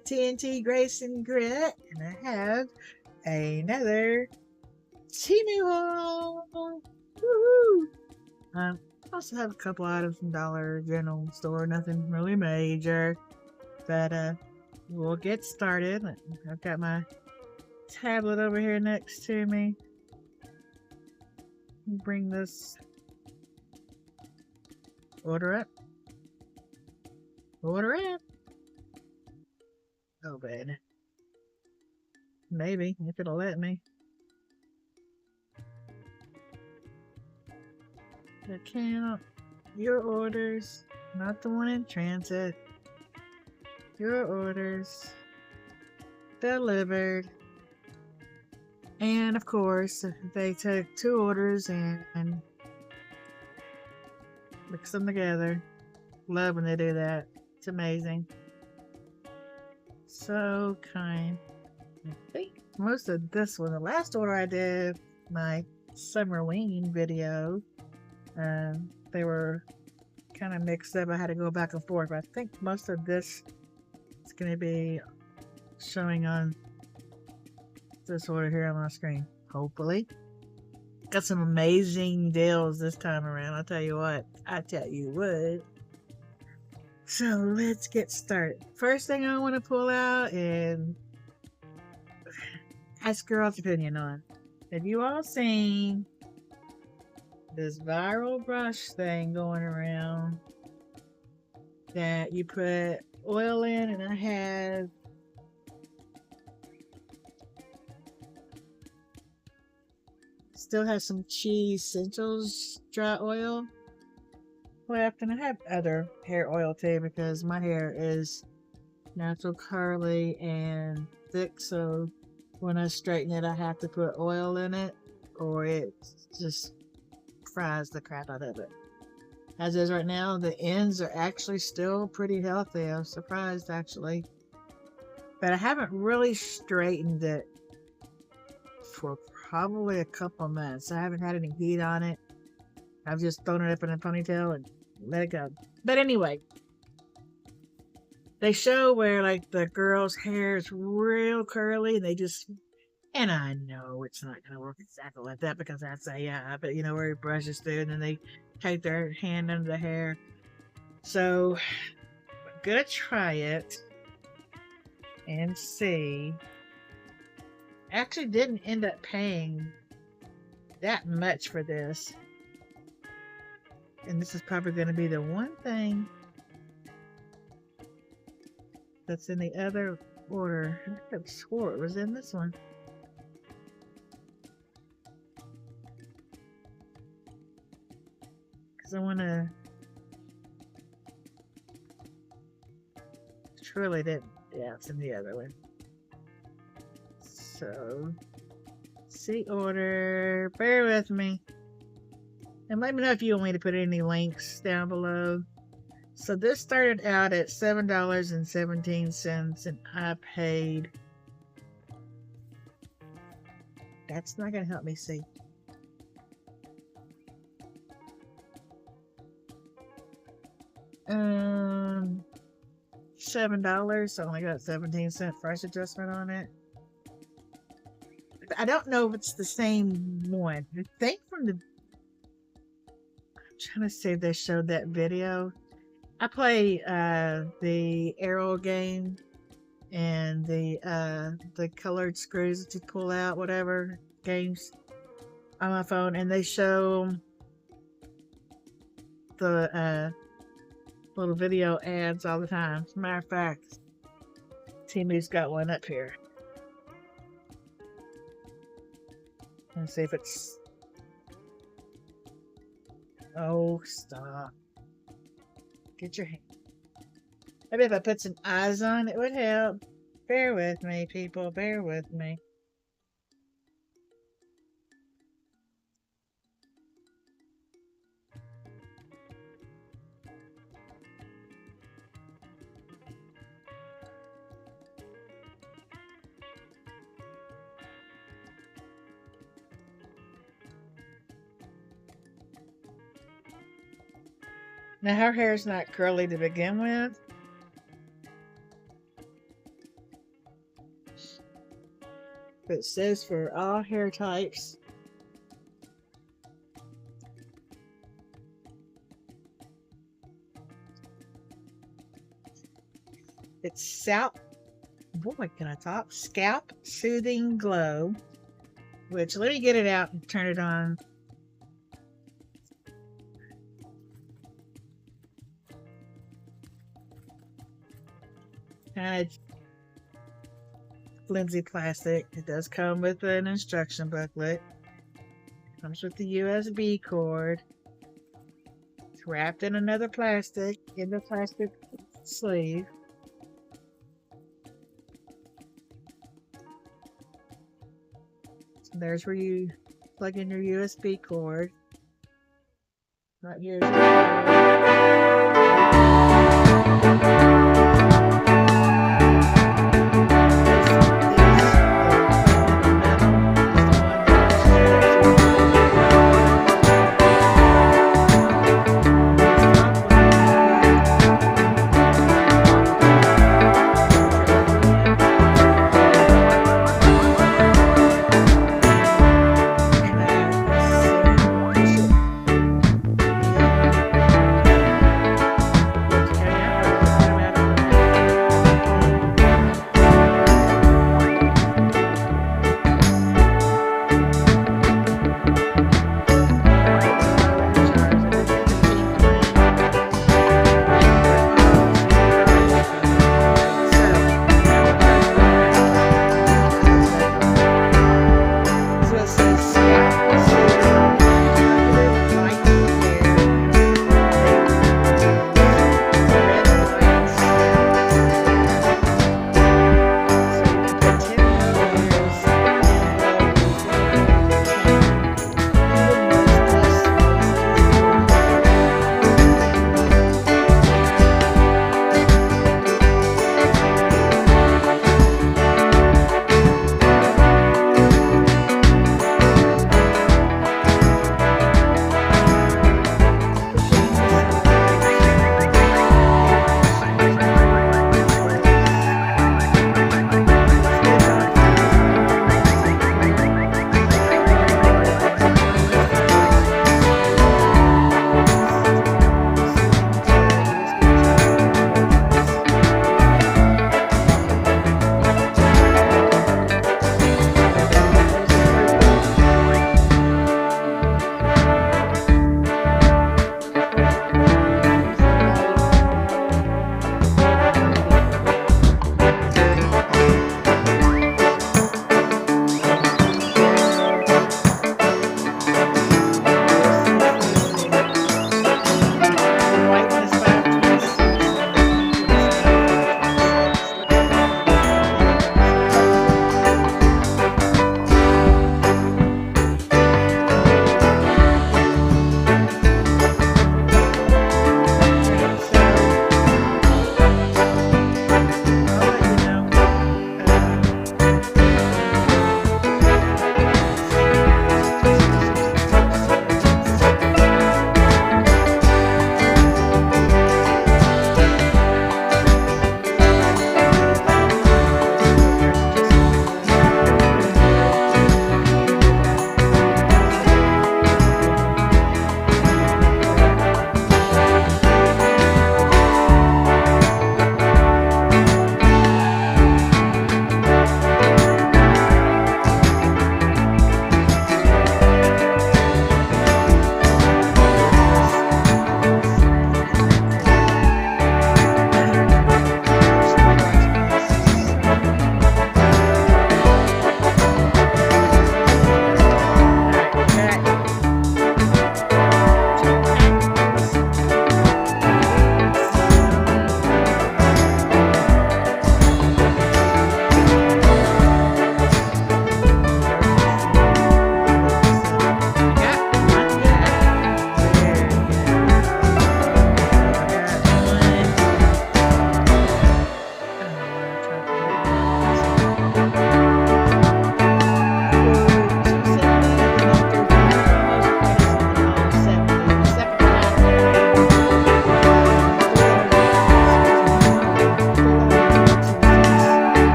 with TNT Grace and Grit, and I have another Tammy haul. Woohoo! I also have a couple items from Dollar General store, nothing really major, but we'll get started. I've got my tablet over here next to me. Bring this order up. Order it. Oh, bad. Maybe, if it'll let me. Account. Your orders. Not the one in transit. Your orders. Delivered. And of course, they took 2 orders and mix them together. Love when they do that. It's amazing. So kind. I think most of this one, the last order I did, my Summerween video, they were kind of mixed up. I had to go back and forth. But I think most of this is going to be showing on this order here on my screen. Hopefully. Got some amazing deals this time around. I'll tell you what. I tell you what. So let's get started. First thing I want to pull out and ask girl's opinion on. Have you all seen this viral brush thing going around that you put oil in, and I have still have some Cheese Essentials dry oil left, and I have other hair oil too because my hair is natural curly and thick, so when I straighten it I have to put oil in it or it just fries the crap out of it. As is right now, the ends are actually still pretty healthy. I'm surprised actually, but I haven't really straightened it for probably a couple months. I haven't had any heat on it. I've just thrown it up in a ponytail and let it go. But anyway, they show where like the girl's hair is real curly and they just, and I know it's not going to work exactly like that because that's but you know where it brushes through and then they take their hand under the hair. So I'm going to try it and see. I actually didn't end up paying that much for this. And this is probably going to be the one thing that's in the other order. I could have swore it was in this one. Because I want to... Truly didn't. Yeah, it's in the other one. So, see order. Bear with me. And let me know if you want me to put any links down below. So this started out at $7.17 and I paid... That's not going to help me see. $7, so I only got 17-cent price adjustment on it. I don't know if it's the same one. I think from the... I'm trying to see if they showed that video. I play the arrow game and the colored screws that you pull out, whatever games on my phone, and they show the little video ads all the time. As a matter of fact, Timmy's got one up here. Let's see if it's... Oh, stop. Get your hand. Maybe if I put some eyes on, it would help. Bear with me, people. Bear with me. Now her hair's not curly to begin with. It says for all hair types. It's scalp soothing glow. Which, let me get it out and turn it on. Kind of flimsy plastic. It does come with an instruction booklet. Comes with the USB cord. It's wrapped in another plastic, in the plastic sleeve. So there's where you plug in your USB cord. Right here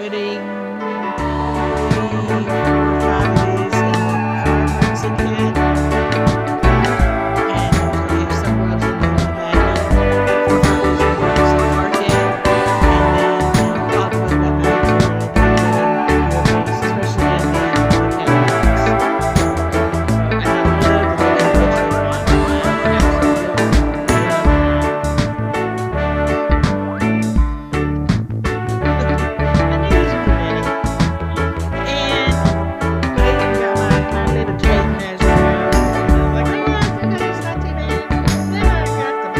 putting 3, 4, 5 of these in the car emergency kit. And usually have some rubs in there in the baggie for emergency car kit. And then I'll put that back to the especially in the cat box. And I love the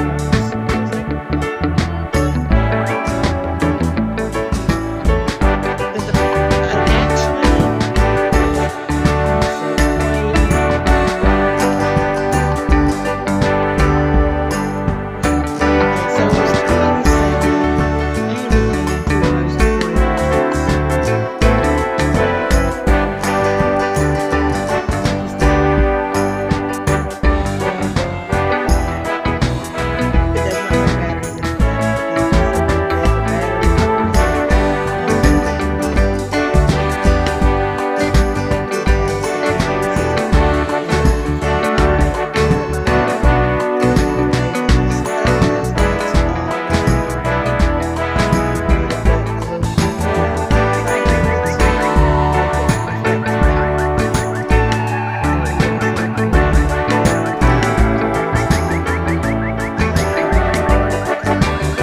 individual one.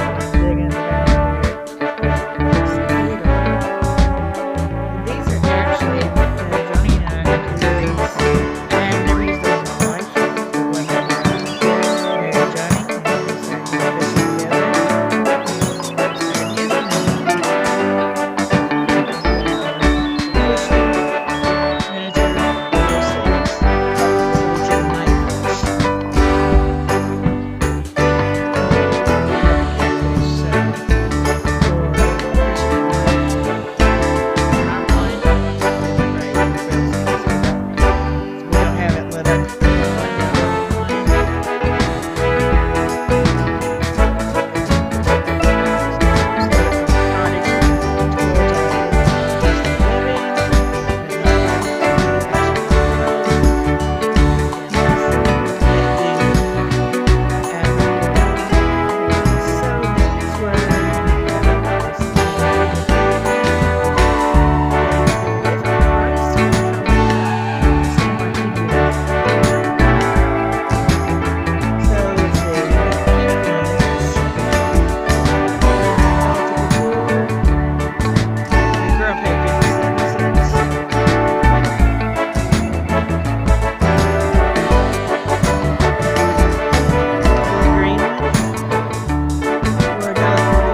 Absolutely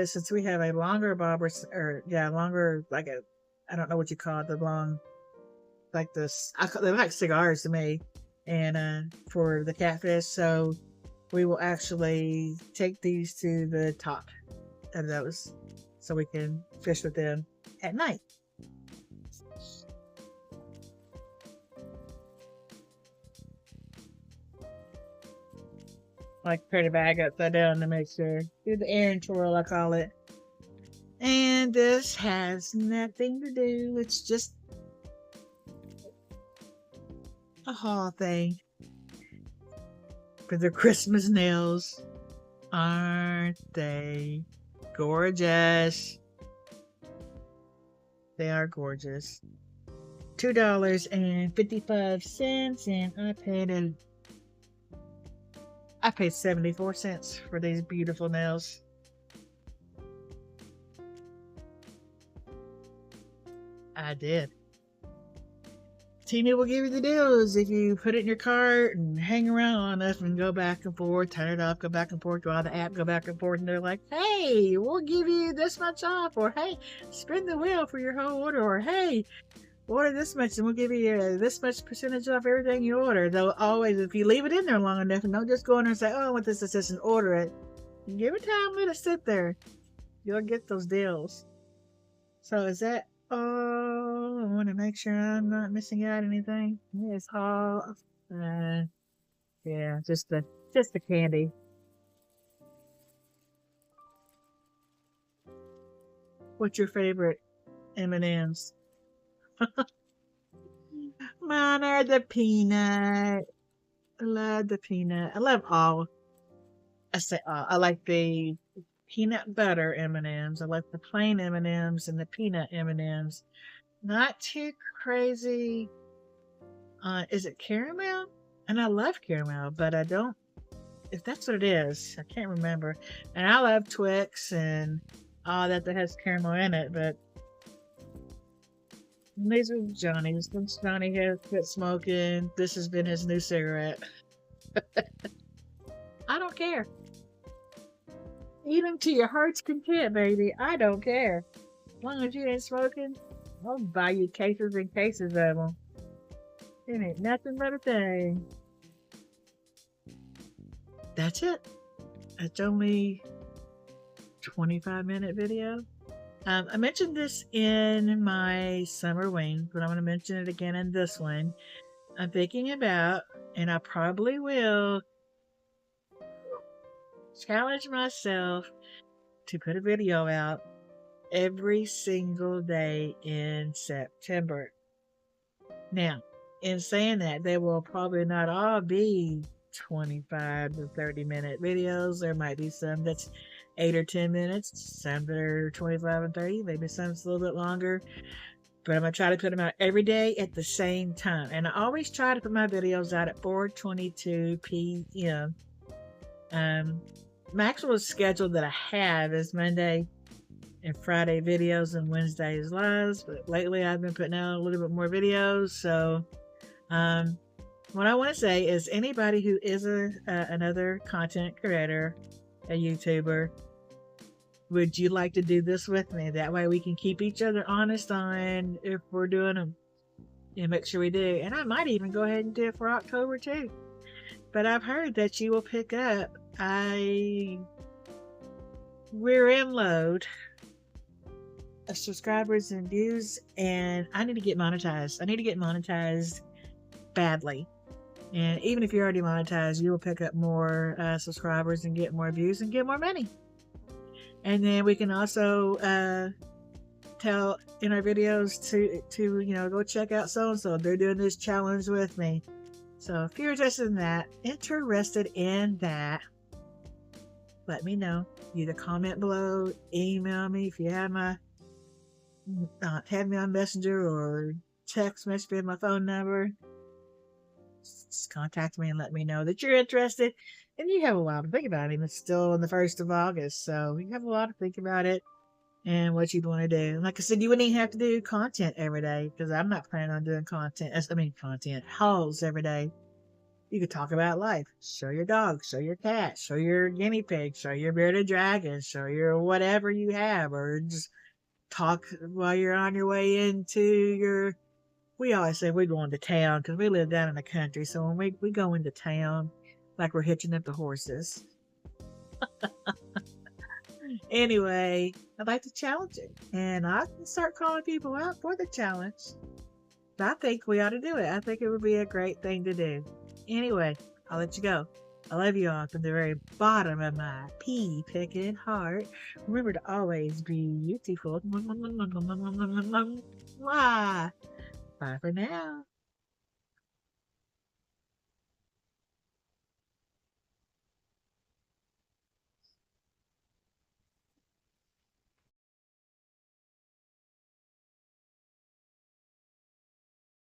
since we have a longer bobber, or yeah, longer, like a, I don't know what you call it, the long, like this, they're like cigars to me, and for the catfish, so we will actually take these to the top of those so we can fish with them at night. Like turn the bag upside down to make sure. Do the Aaron twirl, I call it. And this has nothing to do. It's just a haul thing for the Christmas nails. Aren't they gorgeous? They are gorgeous. $2.55, and I paid 74 cents for these beautiful nails. I did. Tina will give you the deals if you put it in your cart and hang around long enough and go back and forth, turn it off, go back and forth, go out of the app, go back and forth, and they're like, hey, we'll give you this much off, or hey, spin the wheel for your whole order, or hey, order this much and we'll give you this much percentage off everything you order. They'll always, if you leave it in there long enough and don't just go in there and say, oh, I want this and order it, and give it time, let it sit there. You'll get those deals. So is that all? I want to make sure I'm not missing out anything. It's all, yeah, just the candy. What's your favorite M&Ms? Mine are the peanut. I love the peanut. I love all. I say all. I like the peanut butter M&Ms. I like the plain M&Ms and the peanut M&Ms. Not too crazy. Is it caramel? And I love caramel, but I don't. If that's what it is, I can't remember. And I love Twix and all that has caramel in it, but these are Johnny's. Since Johnny has quit smoking, this has been his new cigarette. I don't care. Eat them to your heart's content, baby. I don't care. As long as you ain't smoking, I'll buy you cases and cases of them. It ain't nothing but a thing. That's it. It's only 25-minute video. I mentioned this in my summer wing, but I'm going to mention it again in this one. I'm thinking about, and I probably will, challenge myself to put a video out every single day in September. Now, in saying that, they will probably not all be 25 to 30-minute videos. There might be some that's 8 or 10 minutes, some that are 25 and 30, maybe some that's a little bit longer. But I'm going to try to put them out every day at the same time. And I always try to put my videos out at 4:22 p.m. My actual schedule that I have is Monday and Friday videos and Wednesdays lives. But lately I've been putting out a little bit more videos. So what I want to say is anybody who is another content creator, a YouTuber, would you like to do this with me? That way we can keep each other honest on if we're doing them and make sure we do. And I might even go ahead and do it for October too. But I've heard that you will pick up we're in load of subscribers and views, and I need to get monetized. I need to get monetized badly. And even if you're already monetized, you will pick up more subscribers and get more views and get more money. And then we can also tell in our videos to go check out so-and-so. They're doing this challenge with me. So if you're interested in that, let me know. Either comment below, email me if you have have me on Messenger, or text message me my phone number. Just contact me and let me know that you're interested. And you have a while to think about it. It's still on the 1st of August, so you have a lot to think about it and what you'd want to do. And like I said, you wouldn't even have to do content every day, because I'm not planning on doing content hauls every day. You could talk about life. Show your dog, show your cat, show your guinea pig, show your bearded dragon, show your whatever you have, or just talk while you're on your way into your... We always say we're going to town because we live down in the country. So when we go into town, like we're hitching up the horses. Anyway, I'd like to challenge it. And I can start calling people out for the challenge. But I think we ought to do it. I think it would be a great thing to do. Anyway, I'll let you go. I love you all from the very bottom of my pea-picking heart. Remember to always be beautiful. Bye for now.